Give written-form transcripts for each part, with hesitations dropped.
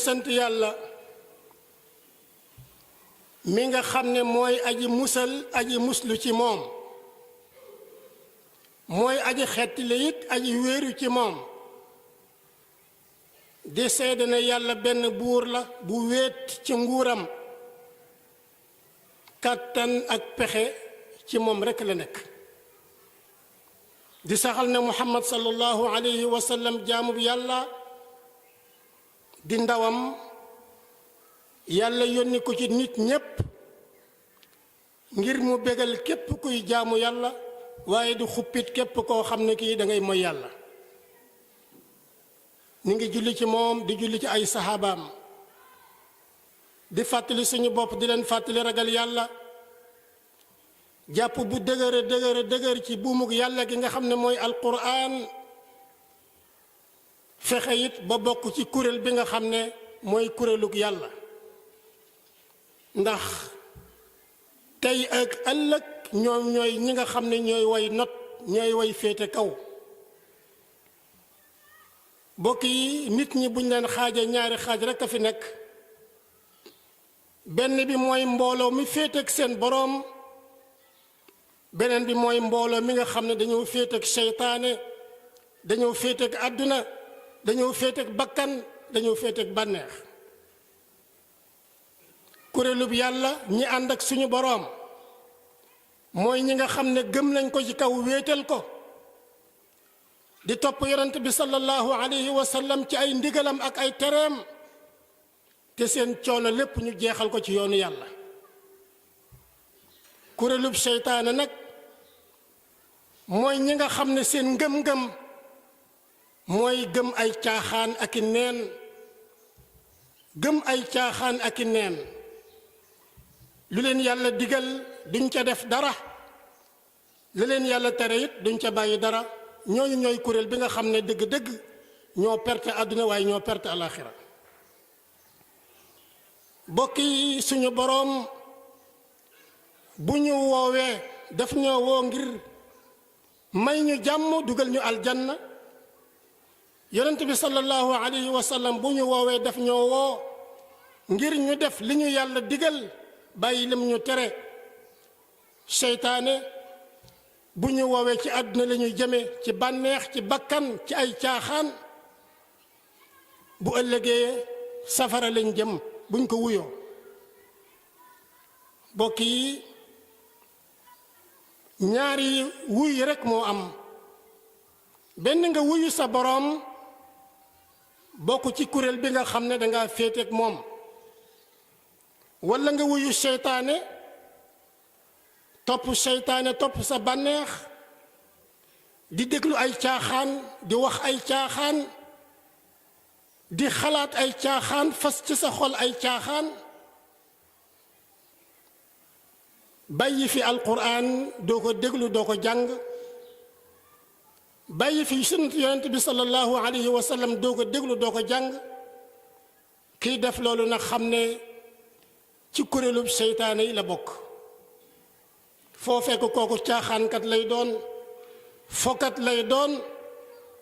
sant yàlla mi nga xam ne mooy aji musal aji muslu ci moom mooy aji xettile it aji wéeru ci moom di seede ne yàlla benn buur la bu wéet ci nguuram kàttan ak pexe ci moom rekk la nekk di saxal ne muhammad sallallahu alayhi wa sallam jaamu bi yàlla di ndawam yàlla yónni ko ci nit ñépp ngir mu bégal képp kuy jaamu yàlla waaye di xuppit képp koo xam ne kii da ngay moy yàlla ñu ngi julli ci moom di julli ci ay saxaabaam di fàttali suñu bopp di leen fàttali ragal yàlla jàpp bu dëgër ci buumug yàlla gi nga xam ne mooy alquran fexe it ba bokk ci kuréel bi nga xam ne mooy kuréelug yàlla ndax tey ak ëllëg ñoom ñooy ñi nga xam ne ñooy way not ñooy way féete kaw bokk yi nit ñi buñ leen xaaja ñaari xaaj rekk a fi nekk benn bi mooy mbooloo mi féete ak seen boroom beneen bi mooy mbooloo mi nga xam ne dañoo féete ak seytaane dañoo féete ak àdduna dañoo féete ak bakkan dañoo féete ak bànneex kuréelub yàlla ñi ànd ak suñu boroom mooy ñi nga xam ne gëm nañ ko ci kaw wéetal ko di topp yonent bi sallallahu alayhi wa sallam ci ay ndigalam ak ay tereem te seen coono lépp ñu jeexal ko ci yoonu yàlla kuréelub seytaane nag mooy ñi nga xam ne seen ngëm-ngëm mooy gëm ay caaxaan ak i neen gëm ay caaxaan ak i neen lu leen yàlla digal duñ ca def dara lu leen yàlla tere it duñ ca bàyyi dara ñooñu ñooy kuréel bi nga xam ne dëgg-dëgg ñoo perte àdduna waaye ñoo perte alaxira bokk yi suñu boroom bu ñu woowee daf ñoo woo ngir may ñu jàmm dugal ñu aljanna yonent bi sallallahu alayhi wa sallam bu ñu woowee daf ñoo woo ngir ñu def li ñu yàlla digal bàyyi lim ñu tere seytaane bu ñu woowee ci àdduna la ñuy jëme ci bànneex ci bakkan ci ay caaxaan bu ëllëgee safara lañ jëm buñ ko wuyoo bokk yi ñaari wuy rekk moo am benn nga wuyu sa boroom bokk ci kuréel bi nga xam ne danga féeteek moom walla nga wuyu seytaane topp seytaane topp sa bànneex di déglu ay caaxaan di wax ay caaxaan di xalaat ay caaxaan fas ci sa xol ay caaxaan bàyyi fi alquran doo ko déglu doo ko jàng bàyyi fi sunnat yonent bi sallallahu alayhi wa sallam doo ko déglu doo ko jàng kii def loolu nag xam ne ci kuréelub seytaane yi la bokk foo fekk kooku caaxaankat lay doon fokat lay doon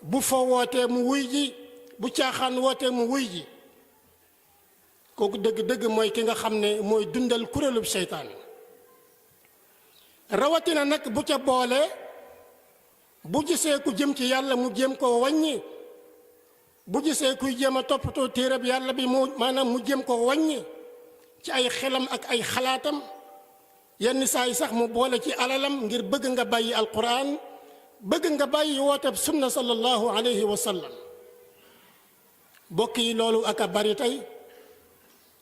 bu fo wootee mu wuy ji bu caaxaan wootee mu wuy ji kooku dëgg-dëgg mooy ki nga xam ne mooy dundal kuréelub seytaane rawatina nag bu ca boole bu gisee ku jëm ci yàlla mu jéem koo wàññi bu gisee kuy jéem a toppatoo téereb yàlla bi mu maanaam mu jéem koo wàññi ci ay xelam ak ay xalaatam yenn saa yi sax mu boole ci alalam ngir bëgg nga bàyyi alquran bëgg nga bàyyi wooteeb sunna sallallahu alayhi wa sallam bokk yi loolu ak a bari tey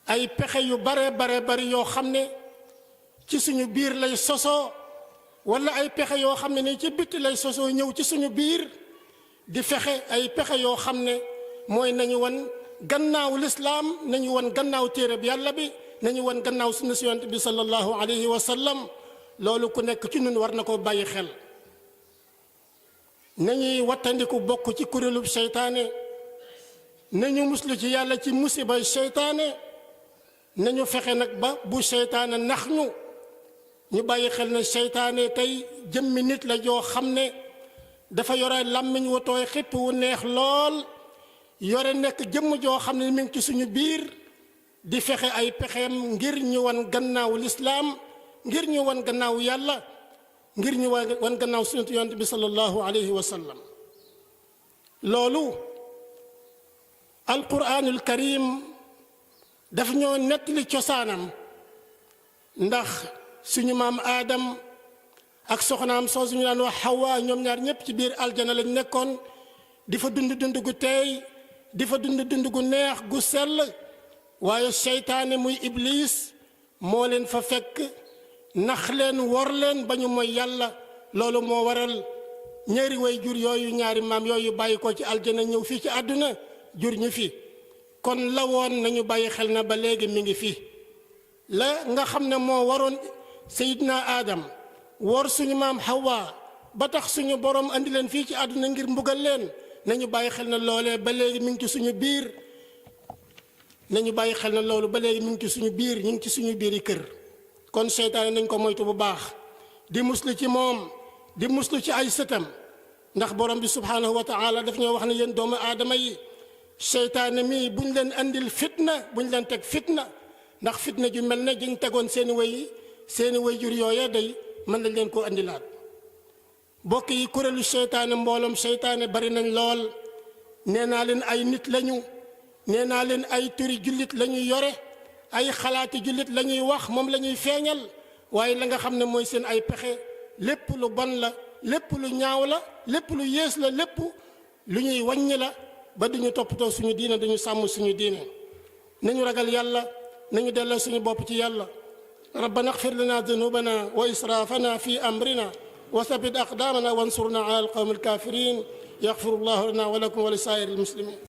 ay pexe yu bare bari yoo xam ne ci suñu biir lay sosoo wala ay pexe yoo xam ne ni ci bitti lay sosoo ñëw ci suñu biir di fexe ay pexe yoo xam ne mooy nañu wan gannaaw lislaam nañu wan gannaaw téereb yàlla bi nañu wan gannaaw sunna si yonent bi sallallahu alayhi wa sallam loolu ku nekk ci ñun war na ko bàyyi xel nañuy wattandiku bokk ci kuréelub seytaane nañu muslu ci yàlla ci musibay seytaane nañu fexe nag ba bu seytaane nax ñu bàyyi xel ne seytaane tey jëmmi nit la joo xam ne dafa yore làmmiñ wu tooy xipp wu neex lool yore nekk jëmm joo xam ne mi ngi ci suñu biir di fexe ay pexeem ngir ñu wan gannaaw lislaam ngir ñu wan gannaaw yàlla ngir ñu wan gannaaw sunnatu yonent bi sallallahu alayhi wa sallam loolu alquranul karim daf ñoo nettali cosaanam ndax suñu maam aadam ak soxnaam soo suñu daan wax Hawa ñoom ñaar ñëpp ci biir aljana lañ nekkoon di fa dund dund gu teey di fa dund dund gu neex gu sell waaye seytaane muy iblis moo leen fa fekk nax leen wor leen ba ñu mooy yàlla loolu moo waral ñaari way jur yooyu ñaari maam yooyu bàyyi ko ci aljana ñëw fii ci àdduna jur ñu fi kon la woon nañu bàyyi xel na ba léegi mi ngi fi la nga xam ne moo waroon sayidna Adam wor suñu maam Hawa ba tax suñu borom andi leen fii ci àdduna ngir mbugal leen nañu bàyyi xel na loolee ba léegi mi ngi ci suñu biir nañu bàyyi xel na loolu ba léegi mi ngi ci suñu biir ñu ngi ci suñu biiri kër kon seytaane nañ ko moytu bu baax di muslu ci moom di muslu ci ay sëtam ndax borom bi subhanahu wa taala daf ñoo wax ne yéen doomu aadama yi seytaane mii buñ leen andil fitna buñ leen teg fitna ndax fitna ju mel ne jiñ tegoon seeni way jur yooya day mën nañ leen koo andilaat bokk yi kuréelu seytaane mbooloom seytaane bari nañ lool nee naa leen ay nit lañu nee naa leen ay turi jullit la ñuy yore ay xalaati jullit la ñuy wax moom la ñuy feeñal waaye la nga xam ne mooy seen ay pexe lépp lu bon la lépp lu ñaaw la lépp lu yées la lépp lu ñuy wàññi la ba duñu toppatoo suñu diine duñu sàmm suñu diine nañu ragal yàlla nañu delloo suñu bopp ci yàlla ربنا اغفر لنا ذنوبنا وإسرافنا في أمرنا وثبت أقدامنا وانصرنا على القوم الكافرين يغفر الله لنا ولكم ولسائر المسلمين